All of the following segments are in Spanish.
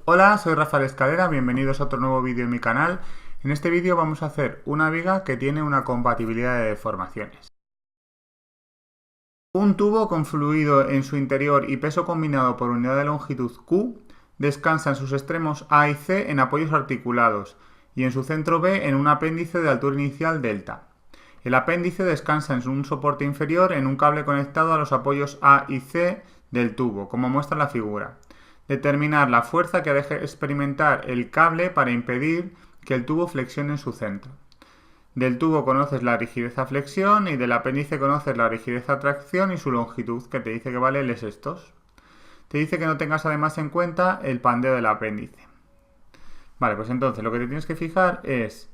Hola, soy Rafael Escalera, bienvenidos a otro nuevo vídeo en mi canal. En este vídeo vamos a hacer una viga que tiene una compatibilidad de deformaciones. Un tubo con fluido en su interior y peso combinado por unidad de longitud Q descansa en sus extremos A y C en apoyos articulados y en su centro B en un apéndice de altura inicial delta. El apéndice descansa en un soporte inferior en un cable conectado a los apoyos A y C del tubo, como muestra la figura. Determinar la fuerza que ha de experimentar el cable para impedir que el tubo flexione en su centro. Del tubo conoces la rigidez a flexión y del apéndice conoces la rigidez a tracción y su longitud, que te dice que vale L sextos. Te dice que no tengas además en cuenta el pandeo del apéndice. Vale, pues entonces lo que te tienes que fijar es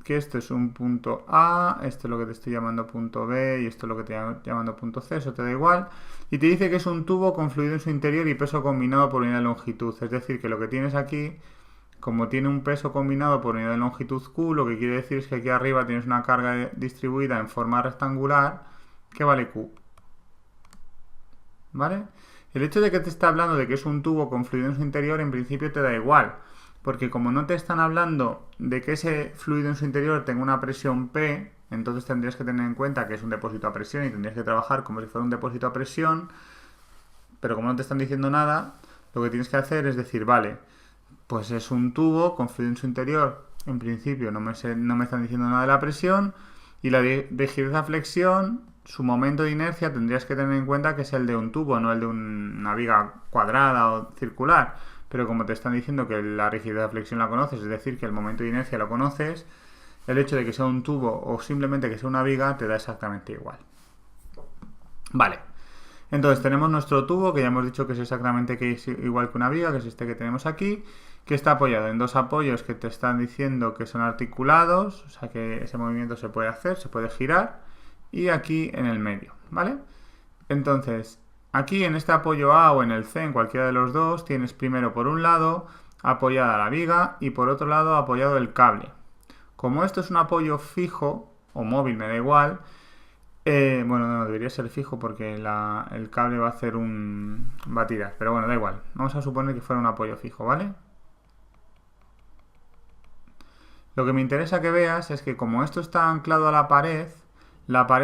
que esto es un punto A, esto es lo que te estoy llamando punto B y esto es lo que te estoy llamando punto C, eso te da igual. Y te dice que es un tubo con fluido en su interior y peso combinado por unidad de longitud. Es decir, que lo que tienes aquí, como tiene un peso combinado por unidad de longitud Q, lo que quiere decir es que aquí arriba tienes una carga distribuida en forma rectangular que vale Q. ¿Vale? El hecho de que te está hablando de que es un tubo con fluido en su interior en principio te da igual, porque como no te están hablando de que ese fluido en su interior tenga una presión P, entonces tendrías que tener en cuenta que es un depósito a presión y tendrías que trabajar como si fuera un depósito a presión, pero como no te están diciendo nada, lo que tienes que hacer es decir, vale, pues es un tubo con fluido en su interior, en principio no me están diciendo nada de la presión, y la rigidez a flexión, su momento de inercia tendrías que tener en cuenta que es el de un tubo, no el de una viga cuadrada o circular. Pero como te están diciendo que la rigidez de flexión la conoces, es decir, que el momento de inercia lo conoces, el hecho de que sea un tubo o simplemente que sea una viga te da exactamente igual. Vale, entonces tenemos nuestro tubo, que ya hemos dicho que es exactamente igual que una viga, que es este que tenemos aquí, que está apoyado en dos apoyos que te están diciendo que son articulados, o sea que ese movimiento se puede hacer, se puede girar, y aquí en el medio, ¿vale? Entonces, aquí en este apoyo A o en el C, en cualquiera de los dos, tienes primero por un lado apoyada la viga y por otro lado apoyado el cable. Como esto es un apoyo fijo o móvil, me da igual, bueno, no, debería ser fijo porque el cable va a tirar, pero bueno, da igual. Vamos a suponer que fuera un apoyo fijo, ¿vale? Lo que me interesa que veas es que como esto está anclado a la pared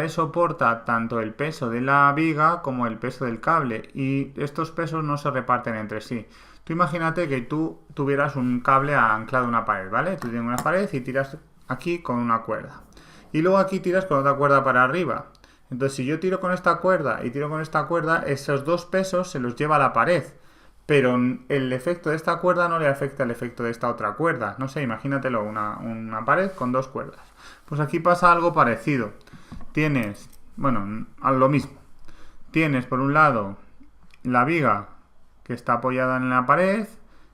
soporta tanto el peso de la viga como el peso del cable y estos pesos no se reparten entre sí. Tú imagínate que tú tuvieras un cable anclado a una pared, ¿vale? Tú tienes una pared y tiras aquí con una cuerda. Y luego aquí tiras con otra cuerda para arriba. Entonces si yo tiro con esta cuerda y tiro con esta cuerda, esos dos pesos se los lleva a la pared. Pero el efecto de esta cuerda no le afecta el efecto de esta otra cuerda. No sé, imagínatelo, una pared con dos cuerdas. Pues aquí pasa algo parecido. Tienes, bueno, a lo mismo. Tienes por un lado la viga que está apoyada en la pared,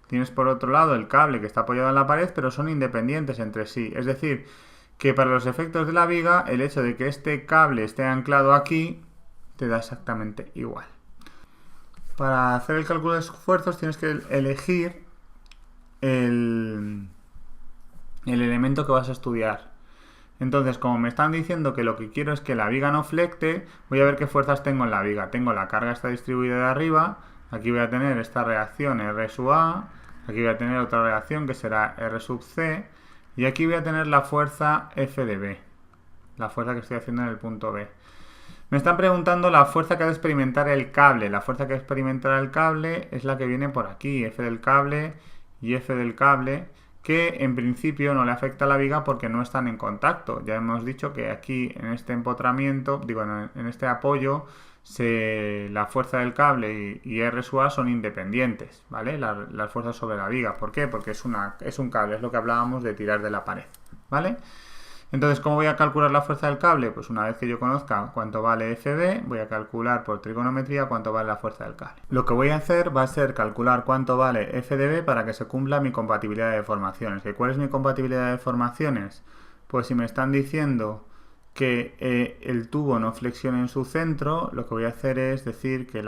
tienes por otro lado el cable que está apoyado en la pared, pero son independientes entre sí. Es decir, que para los efectos de la viga, el hecho de que este cable esté anclado aquí te da exactamente igual. Para hacer el cálculo de esfuerzos tienes que elegir el elemento que vas a estudiar. Entonces, como me están diciendo que lo que quiero es que la viga no flecte, voy a ver qué fuerzas tengo en la viga. Tengo la carga está distribuida de arriba, aquí voy a tener esta reacción R sub A, aquí voy a tener otra reacción que será R sub C, y aquí voy a tener la fuerza F de B, la fuerza que estoy haciendo en el punto B. Me están preguntando la fuerza que ha de experimentar el cable. La fuerza que experimentará el cable es la que viene por aquí, F del cable y F del cable, que en principio no le afecta a la viga porque no están en contacto. Ya hemos dicho que aquí en este empotramiento, digo, en este apoyo, la fuerza del cable y R sub A son independientes, ¿vale? Las fuerzas sobre la viga. ¿Por qué? Porque es un cable, es lo que hablábamos de tirar de la pared, ¿vale? Entonces, ¿cómo voy a calcular la fuerza del cable? Pues una vez que yo conozca cuánto vale FB, voy a calcular por trigonometría cuánto vale la fuerza del cable. Lo que voy a hacer va a ser calcular cuánto vale F de B para que se cumpla mi compatibilidad de deformaciones. ¿Y cuál es mi compatibilidad de deformaciones? Pues si me están diciendo que el tubo no flexione en su centro, lo que voy a hacer es decir que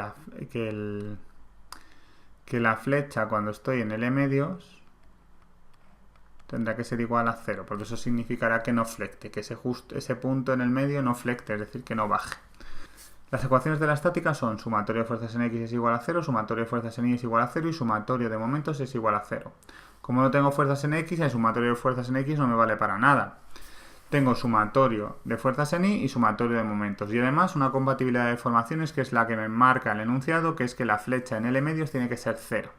la flecha cuando estoy en L medios tendrá que ser igual a 0, porque eso significará que no flecte, que ese punto en el medio no flecte, es decir, que no baje. Las ecuaciones de la estática son sumatorio de fuerzas en X es igual a 0, sumatorio de fuerzas en Y es igual a 0 y sumatorio de momentos es igual a 0. Como no tengo fuerzas en X, el sumatorio de fuerzas en X no me vale para nada. Tengo sumatorio de fuerzas en Y y sumatorio de momentos. Y además una compatibilidad de deformaciones que es la que me marca el enunciado, que es que la flecha en L medios tiene que ser 0.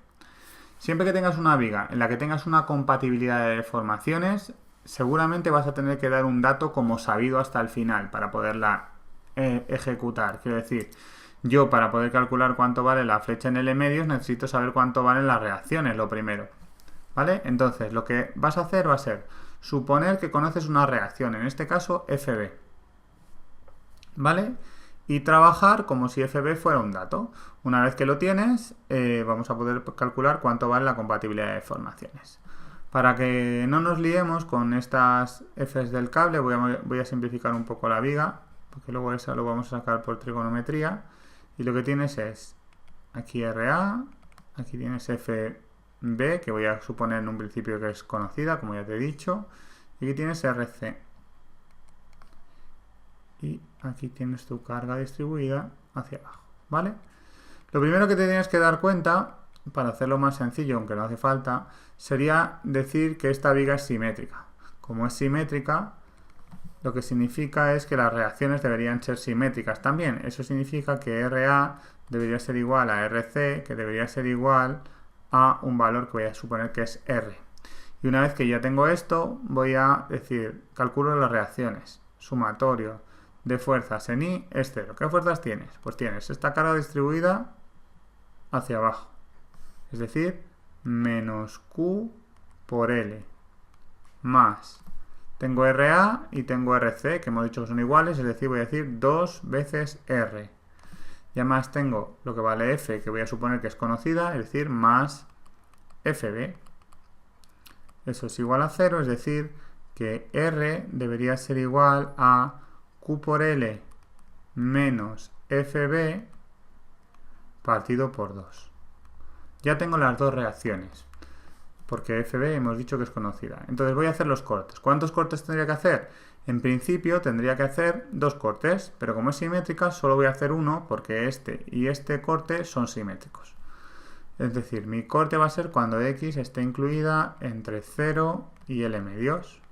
Siempre que tengas una viga en la que tengas una compatibilidad de deformaciones, seguramente vas a tener que dar un dato como sabido hasta el final para poderla ejecutar. Quiero decir, yo para poder calcular cuánto vale la flecha en L medios necesito saber cuánto valen las reacciones, lo primero. ¿Vale? Entonces, lo que vas a hacer va a ser suponer que conoces una reacción, en este caso FB. ¿Vale? Y trabajar como si FB fuera un dato. Una vez que lo tienes, vamos a poder calcular cuánto vale la compatibilidad de deformaciones. Para que no nos liemos con estas Fs del cable, voy a simplificar un poco la viga, porque luego esa lo vamos a sacar por trigonometría. Y lo que tienes es aquí RA, aquí tienes FB, que voy a suponer en un principio que es conocida, como ya te he dicho. Y aquí tienes RC. Y aquí tienes tu carga distribuida hacia abajo, ¿vale? Lo primero que te tienes que dar cuenta, para hacerlo más sencillo, aunque no hace falta, sería decir que esta viga es simétrica. Como es simétrica, lo que significa es que las reacciones deberían ser simétricas también. Eso significa que RA debería ser igual a RC, que debería ser igual a un valor que voy a suponer que es R. Y una vez que ya tengo esto, voy a decir, calculo las reacciones, sumatorio de fuerzas en Y es 0. ¿Qué fuerzas tienes? Pues tienes esta carga distribuida hacia abajo, es decir, menos Q por L, más, tengo RA y tengo RC, que hemos dicho que son iguales, es decir, voy a decir 2 veces R. Y además tengo lo que vale F, que voy a suponer que es conocida, es decir, más FB. Eso es igual a 0, es decir, que R debería ser igual a Q por L menos FB partido por 2. Ya tengo las dos reacciones, porque FB hemos dicho que es conocida. Entonces voy a hacer los cortes. ¿Cuántos cortes tendría que hacer? En principio tendría que hacer 2 cortes, pero como es simétrica solo voy a hacer uno porque este y este corte son simétricos. Es decir, mi corte va a ser cuando X esté incluida entre 0 y L medios.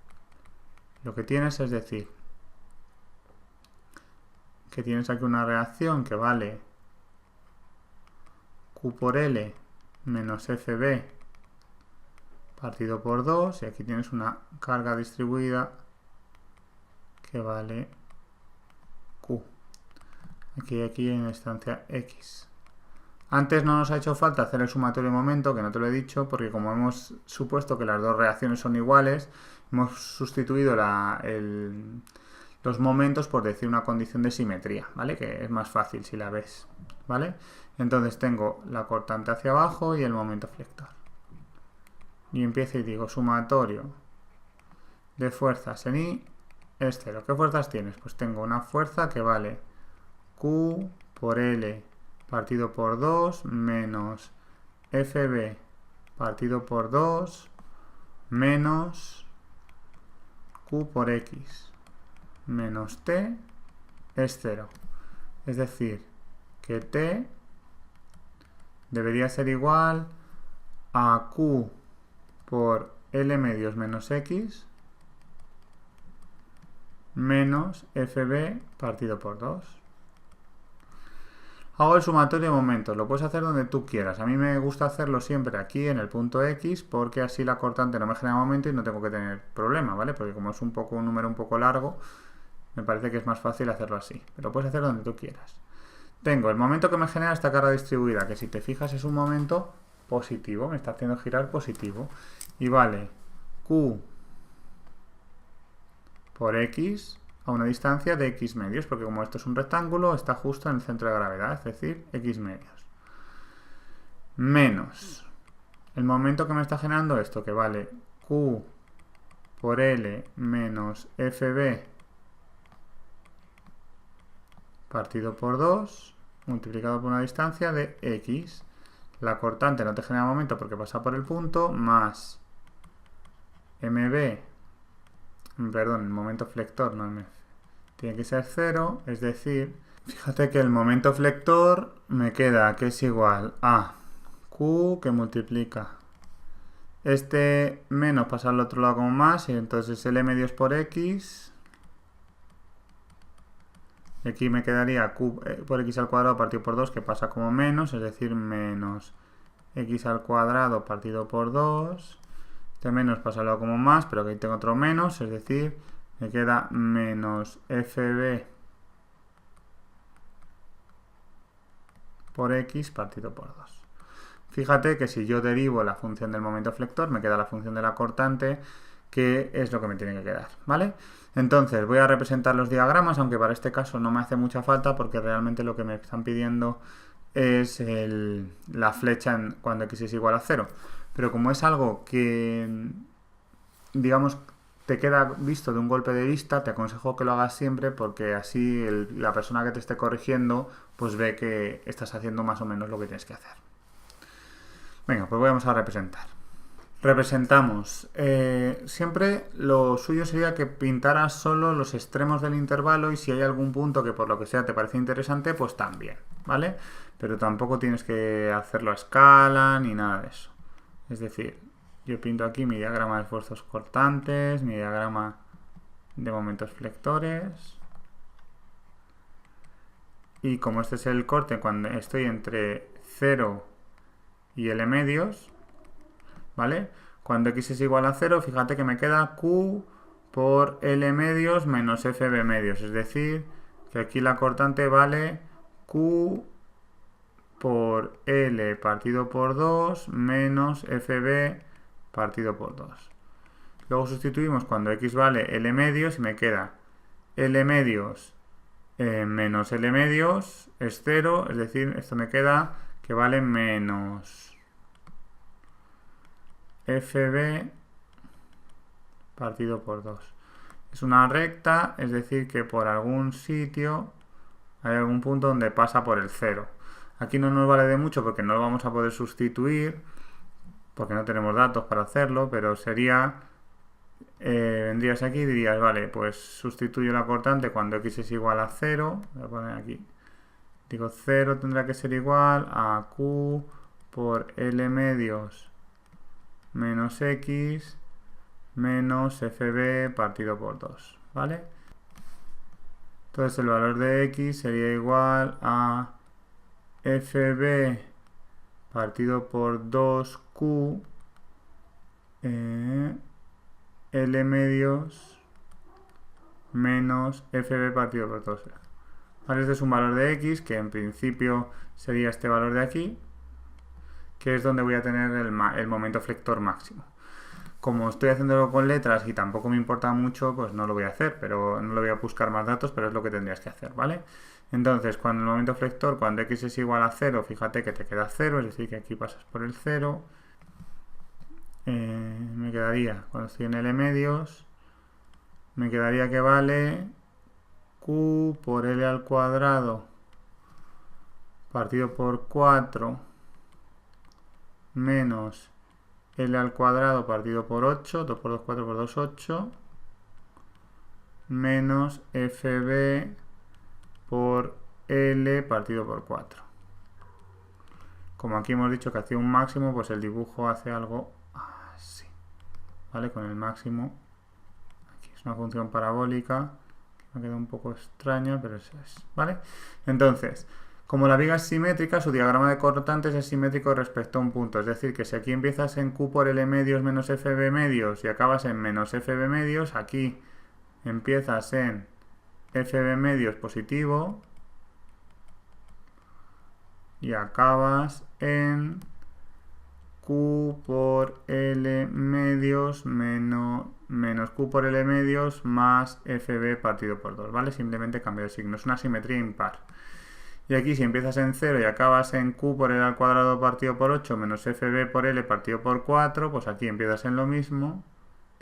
Lo que tienes es decir, que tienes aquí una reacción que vale Q por L menos FB partido por 2 y aquí tienes una carga distribuida que vale Q. Aquí en la instancia X. Antes no nos ha hecho falta hacer el sumatorio de momento, que no te lo he dicho, porque como hemos supuesto que las dos reacciones son iguales, hemos sustituido los momentos por decir una condición de simetría, ¿vale? Que es más fácil si la ves, ¿vale? Entonces tengo la cortante hacia abajo y el momento flector. Y empiezo y digo sumatorio de fuerzas en Y es 0. ¿Qué fuerzas tienes? Pues tengo una fuerza que vale Q por L partido por 2 menos FB partido por 2 menos Q por X menos T es 0. Es decir, que T debería ser igual a Q por L medios menos X menos FB partido por 2. Hago el sumatorio de momentos, lo puedes hacer donde tú quieras. A mí me gusta hacerlo siempre aquí en el punto X porque así la cortante no me genera momento y no tengo que tener problema, ¿vale? Porque como es un número un poco largo, me parece que es más fácil hacerlo así. Pero lo puedes hacer donde tú quieras. Tengo el momento que me genera esta carga distribuida, que si te fijas es un momento positivo, me está haciendo girar positivo. Y vale Q por X a una distancia de X medios, porque como esto es un rectángulo, está justo en el centro de gravedad, es decir, X medios. Menos el momento que me está generando esto, que vale Q por L menos FB partido por 2 multiplicado por una distancia de X. La cortante no te genera momento porque pasa por el punto, más MB, perdón, el momento flector no MF, tiene que ser 0, es decir, Fíjate que el momento flector me queda que es igual a Q que multiplica este menos pasa al otro lado como más, y entonces L medios por X. Y aquí me quedaría Q por X al cuadrado partido por 2, que pasa como menos, es decir, menos X al cuadrado partido por 2. Este menos pasa al lado como más, pero aquí tengo otro menos, es decir, me queda menos FB por X partido por 2. Fíjate que si yo derivo la función del momento flector, me queda la función de la cortante, que es lo que me tiene que quedar, ¿vale? Entonces voy a representar los diagramas, aunque para este caso no me hace mucha falta, porque realmente lo que me están pidiendo es la flecha cuando x es igual a 0. Pero como es algo que, digamos, te queda visto de un golpe de vista, te aconsejo que lo hagas siempre, porque así la persona que te esté corrigiendo pues ve que estás haciendo más o menos lo que tienes que hacer. Venga, pues vamos a representar. Representamos. Siempre lo suyo sería que pintaras solo los extremos del intervalo, y si hay algún punto que por lo que sea te parece interesante, pues también, ¿vale? Pero tampoco tienes que hacerlo a escala ni nada de eso. Es decir, yo pinto aquí mi diagrama de esfuerzos cortantes, mi diagrama de momentos flectores. Y como este es el corte cuando estoy entre 0 y L medios, ¿vale? Cuando x es igual a 0, fíjate que me queda Q por L medios menos FB medios. Es decir, que aquí la cortante vale Q por L partido por 2 menos FB partido por 2. Luego sustituimos cuando x vale L medios y me queda L medios menos L medios es 0. Es decir, esto me queda que vale menos FB partido por 2. Es una recta, es decir, que por algún sitio hay algún punto donde pasa por el 0. Aquí no nos vale de mucho porque no lo vamos a poder sustituir, porque no tenemos datos para hacerlo, pero sería, vendrías aquí y dirías, vale, pues sustituyo la cortante cuando x es igual a 0. Voy a poner aquí, digo 0 tendrá que ser igual a Q por L medios menos x menos FB partido por 2, ¿vale? Entonces el valor de x sería igual a FB partido por 2Q L medios menos FB partido por 2. ¿Vale? Este es un valor de x que en principio sería este valor de aquí, que es donde voy a tener el momento flector máximo. Como estoy haciéndolo con letras y tampoco me importa mucho, pues no lo voy a hacer, pero no lo voy a buscar más datos, pero es lo que tendrías que hacer, ¿vale? Entonces, cuando el momento flector, cuando x es igual a 0, fíjate que te queda 0, es decir, que aquí pasas por el 0. Me quedaría, cuando estoy en L medios, me quedaría que vale Q por L al cuadrado partido por 4 menos L al cuadrado partido por 8, 2 por 2, 4 por 2, 8, menos FB por L partido por 4. Como aquí hemos dicho que hacía un máximo, pues el dibujo hace algo así, ¿vale? Con el máximo, aquí es una función parabólica, que me queda un poco extraña, pero eso es, ¿vale? Entonces, como la viga es simétrica, su diagrama de cortantes es simétrico respecto a un punto. Es decir, que si aquí empiezas en Q por L medios menos FB medios y acabas en menos FB medios, aquí empiezas en FB medios positivo y acabas en Q por L medios menos Q por L medios más FB partido por 2, ¿vale? Simplemente cambio de signo. Es una simetría impar. Y aquí si empiezas en 0 y acabas en Q por L al cuadrado partido por 8 menos FB por L partido por 4, pues aquí empiezas en lo mismo.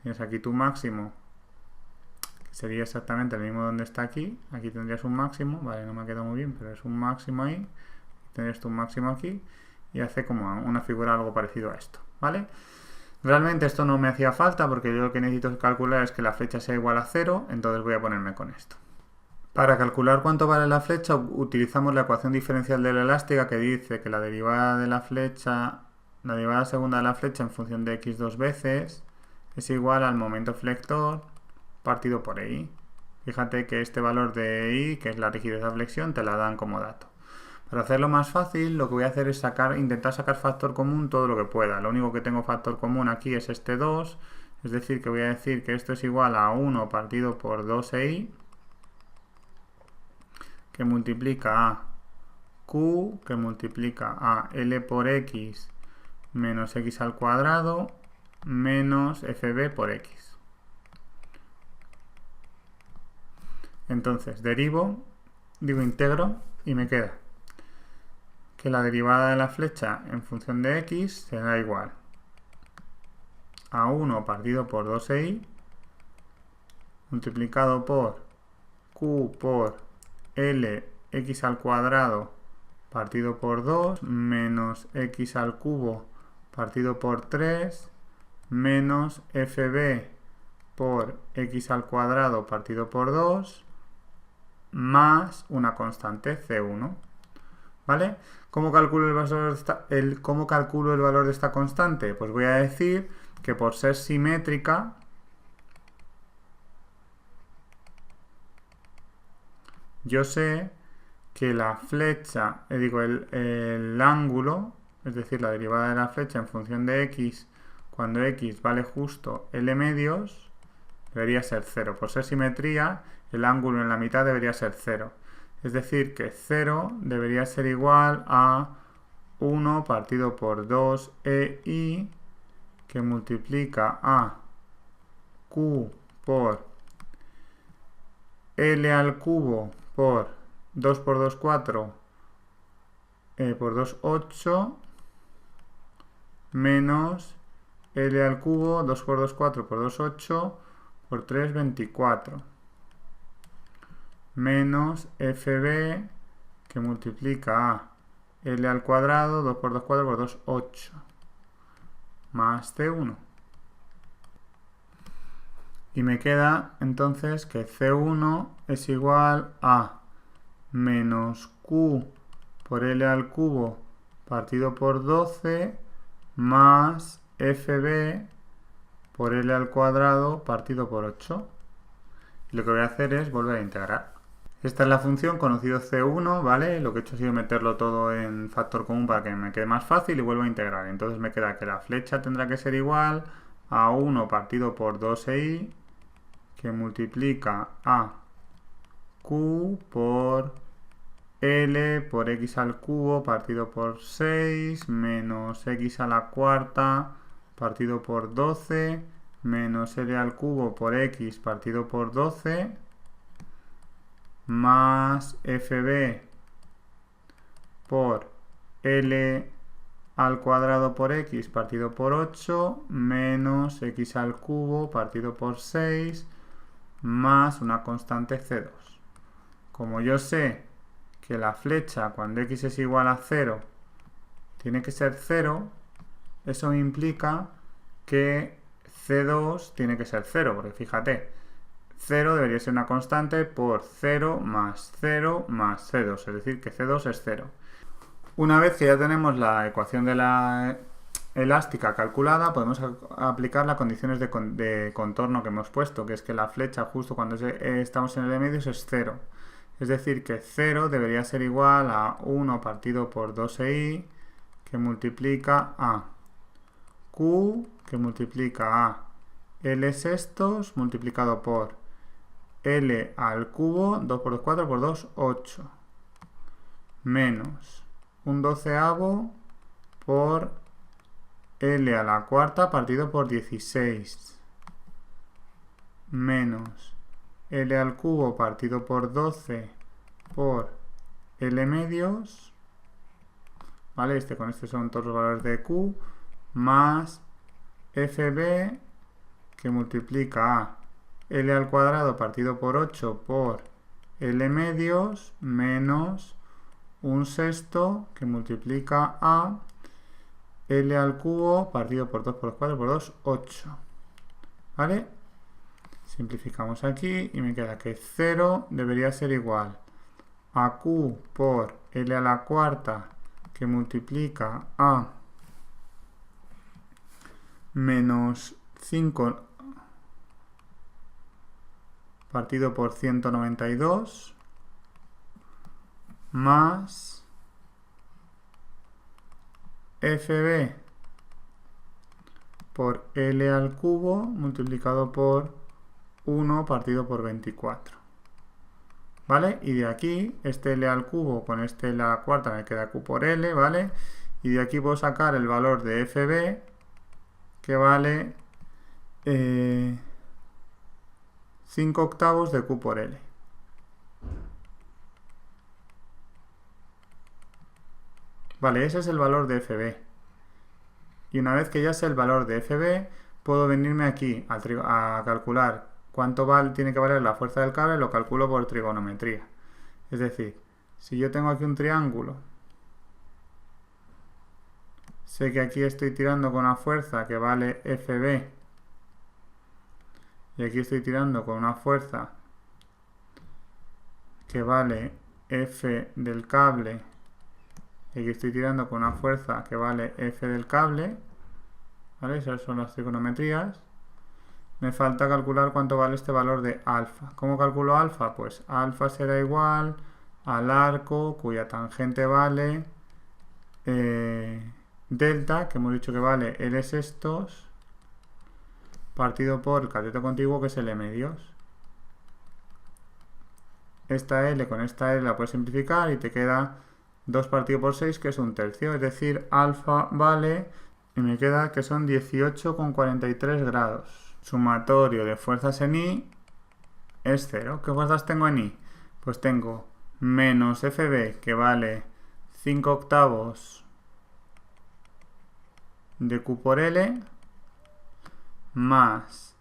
Tienes aquí tu máximo, que sería exactamente el mismo donde está aquí. Aquí tendrías un máximo, vale, no me ha quedado muy bien, pero es un máximo ahí. Tendrías tu máximo aquí y hace como una figura algo parecido a esto, ¿vale? Realmente esto no me hacía falta porque yo lo que necesito calcular es que la flecha sea igual a 0, entonces voy a ponerme con esto. Para calcular cuánto vale la flecha utilizamos la ecuación diferencial de la elástica que dice que la derivada de la flecha, la derivada segunda de la flecha en función de x dos veces es igual al momento flector partido por i. Fíjate que este valor de i, que es la rigidez de flexión, te la dan como dato. Para hacerlo más fácil, lo que voy a hacer es intentar sacar factor común todo lo que pueda. Lo único que tengo factor común aquí es este 2, es decir, que voy a decir que esto es igual a 1 partido por 2i, que multiplica a q, que multiplica a L por x menos x al cuadrado menos fb por x. Entonces, integro y me queda que la derivada de la flecha en función de x será igual a 1 partido por 2i multiplicado por q por L x al cuadrado partido por 2 menos x al cubo partido por 3 menos fb por x al cuadrado partido por 2 más una constante C1. ¿Vale? ¿Cómo calculo el valor de esta constante? Pues voy a decir que por ser simétrica, yo sé que la flecha, el ángulo, es decir, la derivada de la flecha en función de x, cuando x vale justo L medios, debería ser 0. Por ser simetría, el ángulo en la mitad debería ser 0. Es decir, que 0 debería ser igual a 1 partido por 2ei, que multiplica a q por L al cubo por 2 por 2, 4, por 2, 8, menos L al cubo, 2 por 2, 4, por 2, 8, por 3, 24, menos fb, que multiplica a L al cuadrado, 2 por 2, 4, por 2, 8, más C1. Y me queda entonces que C1 es igual a menos Q por L al cubo partido por 12 más FB por L al cuadrado partido por 8. Y lo que voy a hacer es volver a integrar. Esta es la función conocido C1, ¿vale? Lo que he hecho ha sido meterlo todo en factor común para que me quede más fácil y vuelvo a integrar. Entonces me queda que la flecha tendrá que ser igual a 1 partido por 2i, que multiplica a q por L por x al cubo partido por 6 menos x a la cuarta partido por 12 menos L al cubo por x partido por 12 más fb por L al cuadrado por x partido por 8 menos x al cubo partido por 6 más una constante C2. Como yo sé que la flecha cuando x es igual a 0 tiene que ser 0, eso implica que C2 tiene que ser 0, porque fíjate, 0 debería ser una constante por 0 más C2, es decir, que C2 es 0. Una vez que ya tenemos la ecuación de la elástica calculada, podemos aplicar las condiciones de contorno que hemos puesto, que es que la flecha justo cuando estamos en L medios es 0. Es decir, que 0 debería ser igual a 1 partido por 2i, que multiplica a q, que multiplica a L sextos, multiplicado por L al cubo, 2 por 2, 4, por 2, 8, menos un doceavo por L a la cuarta partido por 16, menos L al cubo partido por 12 por L medios, ¿vale? Con este son todos los valores de Q, más FB, que multiplica a L al cuadrado partido por 8 por L medios, menos un sexto, que multiplica a L al cubo partido por 2 por 4 por 2, 8. ¿Vale? Simplificamos aquí y me queda que 0 debería ser igual a Q por L a la cuarta que multiplica a menos 5 partido por 192 más FB por L al cubo multiplicado por 1 partido por 24. ¿Vale? Y de aquí, este L al cubo con este L a la cuarta me queda Q por L, ¿vale? Y de aquí puedo sacar el valor de FB, que vale 5 octavos de Q por L. Vale, ese es el valor de FB. Y una vez que ya sé el valor de FB, puedo venirme aquí a calcular cuánto tiene que valer la fuerza del cable, lo calculo por trigonometría. Es decir, si yo tengo aquí un triángulo, sé que aquí estoy tirando con una fuerza que vale FB, y aquí estoy tirando con una fuerza que vale F del cable, y aquí estoy tirando con una fuerza que vale F del cable, ¿vale? Esas son las trigonometrías. Me falta calcular cuánto vale este valor de alfa. ¿Cómo calculo alfa? Pues alfa será igual al arco cuya tangente vale delta, que hemos dicho que vale L sextos, partido por el cateto contiguo, que es L medios. Esta L con esta L la puedes simplificar y te queda 2 partido por 6, que es 1/3. Es decir, alfa vale, y me queda que son 18,43 grados. Sumatorio de fuerzas en I es 0. ¿Qué fuerzas tengo en I? Pues tengo menos FB, que vale 5 octavos de Q por L, más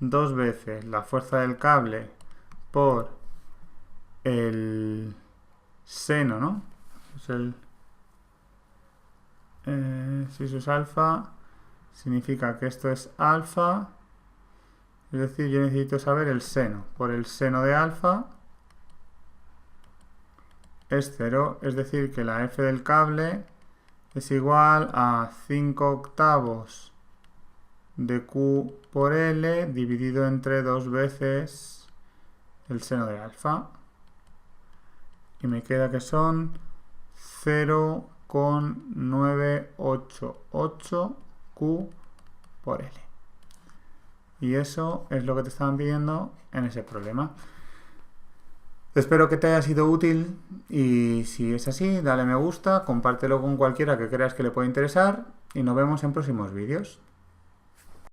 2 veces la fuerza del cable por el seno, ¿no? Si eso es alfa, significa que esto es alfa. Es decir, yo necesito saber el seno. Por el seno de alfa es 0. Es decir, que la F del cable es igual a 5 octavos de Q por L dividido entre 2 veces el seno de alfa. Y me queda que son 0,988 Q por L. Y eso es lo que te estaban pidiendo en ese problema. Espero que te haya sido útil y si es así, dale me gusta, compártelo con cualquiera que creas que le pueda interesar y nos vemos en próximos vídeos.